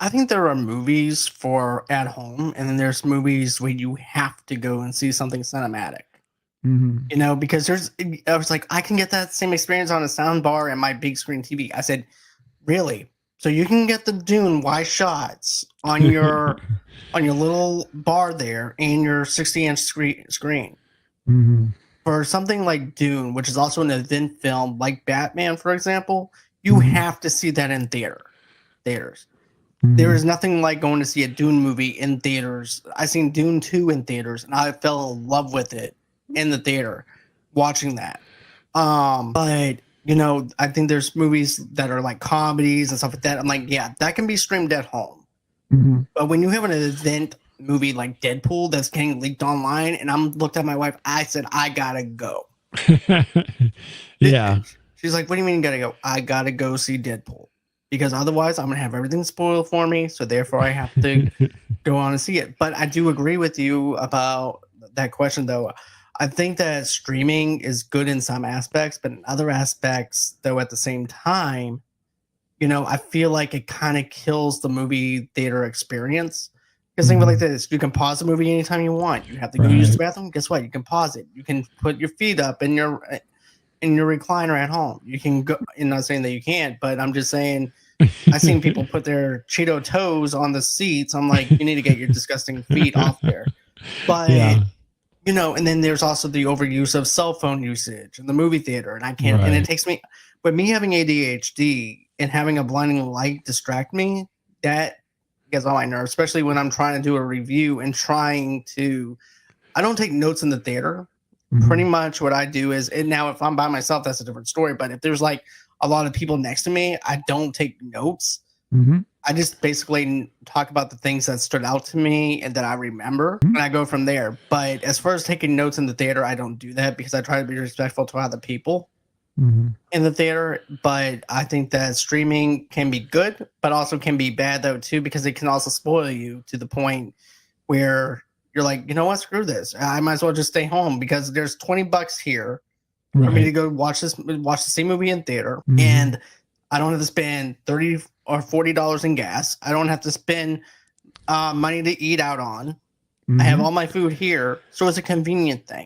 I think there are movies for at home, and then there's movies where you have to go and see something cinematic. Mhm. Because I was like, I can get that same experience on a sound bar and my big screen TV. I said, really? So you can get the Dune wide shots on your little bar there and your 60-inch screen. Mhm. For something like Dune, which is also an event film like Batman, for example, you Mhm. have to see that in theaters. There is Mhm. nothing like going to see a Dune movie in theaters. I seen Dune 2 in theaters and I fell in love with it in the theater watching that. But I think there's movies that are like comedies and stuff like that. I'm like, yeah, that can be streamed at home. Mhm. But when you have an event movie like Deadpool that's getting leaked online, and I'm looked at my wife, I said, I gotta go. Yeah. She's like, what do you mean you gotta go? I gotta go see Deadpool. Because otherwise I'm gonna have everything spoiled for me. So therefore I have to go on and see it. But I do agree with you about that question though. I think that streaming is good in some aspects, but in other aspects, though, at the same time, I feel like it kind of kills the movie theater experience. Because think of it like Mhm. this: you can pause the movie anytime you want. You have to go use the Right. bathroom. Guess what? You can pause it. You can put your feet up in your recliner at home. You can go. I'm not saying that you can't, but I'm just saying I've seen people put their Cheeto toes on the seats. I'm like, you need to get your disgusting feet off there. But Yeah. and then there's also the overuse of cell phone usage in the movie theater, and I can't. And it Right. takes me, but me having ADHD and having a blinding light distract me, that gets on my nerves, especially when I'm trying to do a review and trying to. I don't take notes in the theater. Pretty Mhm. much what I do is, and now if I'm by myself, that's a different story. But if there's like a lot of people next to me, I don't take notes. Mhm. I just basically talk about the things that stood out to me and that I remember, and I go from there. But as far as taking notes in the theater, I don't do that because I try to be respectful to other people Mhm. in the theater. But I think that streaming can be good, but also can be bad though too, because it can also spoil you to the point where you're like, you know what, screw this. I might as well just stay home because there's $20 here for me to Right. go watch the same movie in theater, Mhm. and I don't have to spend $30 or $40 in gas. I don't have to spend money to eat out on. I have Mhm. all my food here, so it's a convenient thing.